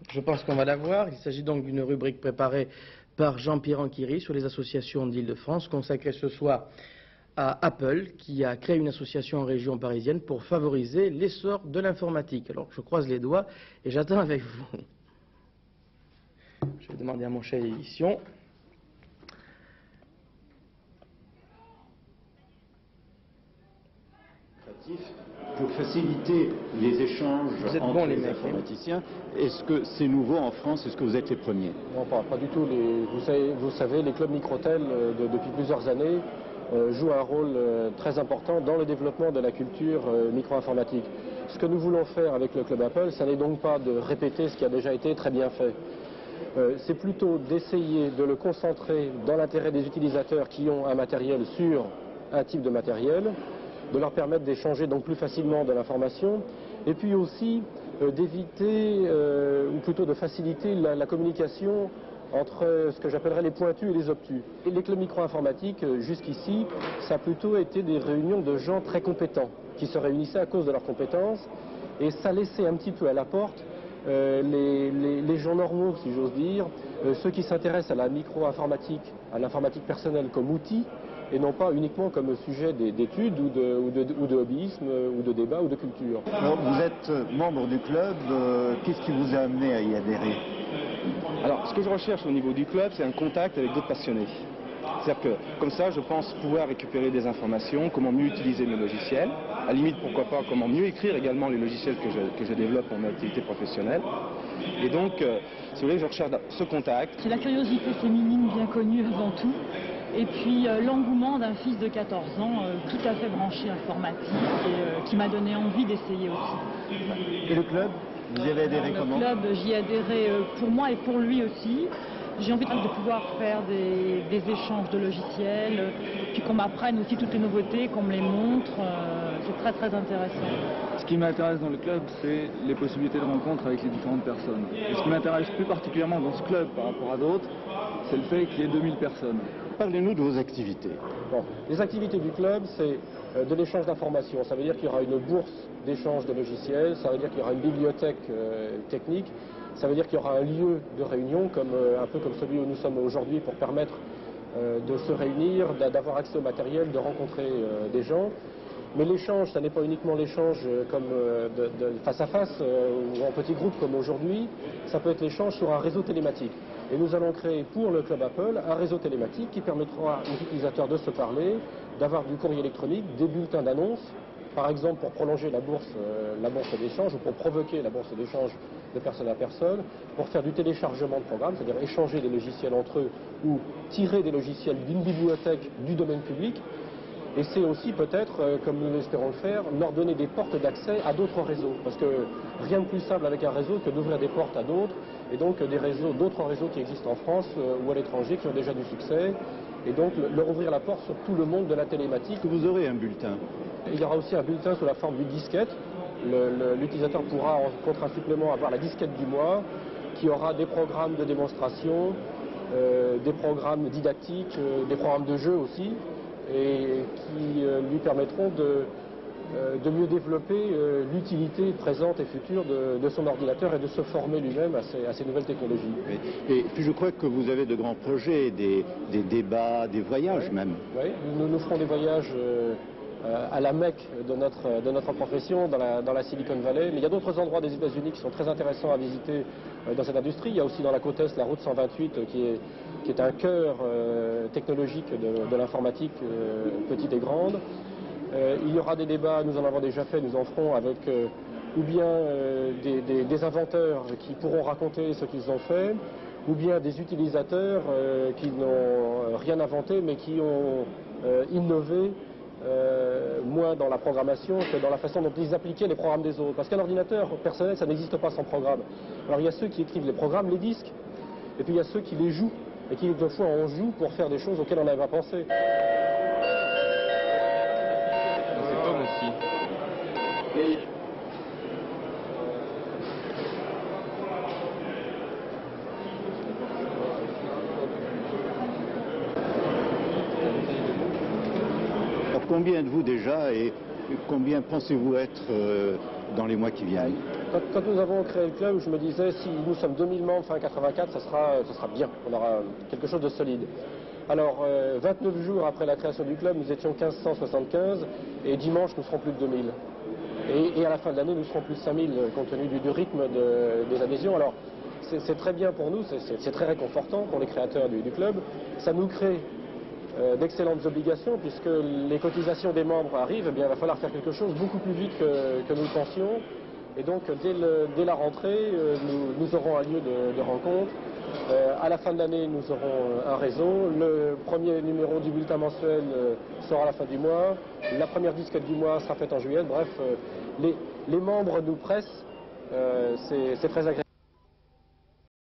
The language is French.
Je pense qu'on va la voir. Il s'agit donc d'une rubrique préparée par Jean-Pierre Anquiri sur les associations d'Île-de-France, consacrée ce soir à Apple, qui a créé une association en région parisienne pour favoriser l'essor de l'informatique. Alors, je croise les doigts et j'attends avec vous. Je vais demander à mon chef d'édition. Pour faciliter les échanges entre les informaticiens, est-ce que c'est nouveau en France? Est-ce que vous êtes les premiers? Non, pas du tout. Vous savez, les clubs Microtel, depuis plusieurs années, jouent un rôle très important dans le développement de la culture micro-informatique. Ce que nous voulons faire avec le club Apple, ça n'est donc pas de répéter ce qui a déjà été très bien fait. C'est plutôt d'essayer de le concentrer dans l'intérêt des utilisateurs qui ont un matériel sur un type de matériel, de leur permettre d'échanger donc plus facilement de l'information, et puis aussi d'éviter, ou plutôt de faciliter la communication entre ce que j'appellerais les pointus et les obtus. Et les clubs micro-informatiques, jusqu'ici, ça a plutôt été des réunions de gens très compétents, qui se réunissaient à cause de leurs compétences, et ça laissait un petit peu à la porte les gens normaux, si j'ose dire, ceux qui s'intéressent à la micro-informatique, à l'informatique personnelle comme outil, et non pas uniquement comme sujet d'études ou de hobbyisme, ou de débat ou de culture. Alors, vous êtes membre du club, qu'est-ce qui vous a amené à y adhérer? Alors, ce que je recherche au niveau du club, c'est un contact avec d'autres passionnés. C'est-à-dire que, comme ça, je pense pouvoir récupérer des informations, comment mieux utiliser mes logiciels, à la limite, pourquoi pas, comment mieux écrire également les logiciels que je développe pour mon activité professionnelle. Et donc, si vous voulez, je recherche ce contact. C'est la curiosité féminine bien connue avant tout. Et puis l'engouement d'un fils de 14 ans tout à fait branché informatique et qui m'a donné envie d'essayer aussi. Et le club, vous y avez adhéré comment? Le club, j'y ai adhéré pour moi et pour lui aussi. J'ai envie de pouvoir faire des échanges de logiciels, puis qu'on m'apprenne aussi toutes les nouveautés, qu'on me les montre. C'est très très intéressant. Ce qui m'intéresse dans le club, c'est les possibilités de rencontre avec les différentes personnes. Et ce qui m'intéresse plus particulièrement dans ce club par rapport à d'autres, c'est le fait qu'il y ait 2000 personnes. Parlez-nous de vos activités. Bon, les activités du club, c'est de l'échange d'informations. Ça veut dire qu'il y aura une bourse d'échange de logiciels, ça veut dire qu'il y aura une bibliothèque technique, ça veut dire qu'il y aura un lieu de réunion, un peu comme celui où nous sommes aujourd'hui, pour permettre de se réunir, d'avoir accès au matériel, de rencontrer des gens. Mais l'échange, ça n'est pas uniquement l'échange comme face à face ou en petit groupe comme aujourd'hui, ça peut être l'échange sur un réseau télématique. Et nous allons créer pour le club Apple un réseau télématique qui permettra aux utilisateurs de se parler, d'avoir du courrier électronique, des bulletins d'annonces, par exemple pour prolonger la bourse d'échange ou pour provoquer la bourse d'échange de personne à personne, pour faire du téléchargement de programmes, c'est-à-dire échanger des logiciels entre eux ou tirer des logiciels d'une bibliothèque du domaine public. Et c'est aussi peut-être, comme nous l'espérons le faire, leur donner des portes d'accès à d'autres réseaux. Parce que rien de plus simple avec un réseau que d'ouvrir des portes à d'autres, et donc d'autres réseaux qui existent en France ou à l'étranger qui ont déjà du succès, et donc leur ouvrir la porte sur tout le monde de la télématique. Vous aurez un bulletin. Il y aura aussi un bulletin sous la forme d'une disquette. L'utilisateur pourra, en contre un supplément, avoir la disquette du mois, qui aura des programmes de démonstration, des programmes didactiques, des programmes de jeu aussi, et qui lui permettront de mieux développer l'utilité présente et future de son ordinateur et de se former lui-même à ces nouvelles technologies. Et puis je crois que vous avez de grands projets, des débats, des voyages même. Oui, nous ferons des voyages à la Mecque de notre profession, dans la Silicon Valley. Mais il y a d'autres endroits des États-Unis qui sont très intéressants à visiter dans cette industrie. Il y a aussi dans la côte Est la route 128 qui est un cœur technologique de l'informatique petite et grande. Il y aura des débats, nous en avons déjà fait, nous en ferons avec ou bien des inventeurs qui pourront raconter ce qu'ils ont fait, ou bien des utilisateurs qui n'ont rien inventé mais qui ont innové moins dans la programmation que dans la façon dont ils appliquaient les programmes des autres. Parce qu'un ordinateur personnel, ça n'existe pas sans programme. Alors il y a ceux qui écrivent les programmes, les disques, et puis il y a ceux qui les jouent, et qui de fois en jouent pour faire des choses auxquelles on n'avait pas pensé. C'est Tom aussi. Alors, combien êtes-vous déjà et combien pensez-vous être dans les mois qui viennent? Quand nous avons créé le club, je me disais, si nous sommes 2000 membres fin 84, ça sera bien, on aura quelque chose de solide. Alors, 29 jours après la création du club, nous étions 1575, et dimanche, nous serons plus de 2000. Et à la fin de l'année, nous serons plus de 5000, compte tenu du rythme des adhésions. Alors, c'est très bien pour nous, c'est très réconfortant pour les créateurs du club. Ça nous crée d'excellentes obligations, puisque les cotisations des membres arrivent, eh bien, il va falloir faire quelque chose beaucoup plus vite que nous le pensions. Et donc, dès la rentrée, nous aurons un lieu de rencontre. À la fin de l'année, nous aurons un réseau. Le premier numéro du bulletin mensuel sera à la fin du mois. La première disquette du mois sera faite en juillet. Bref, les membres nous pressent. C'est très agréable.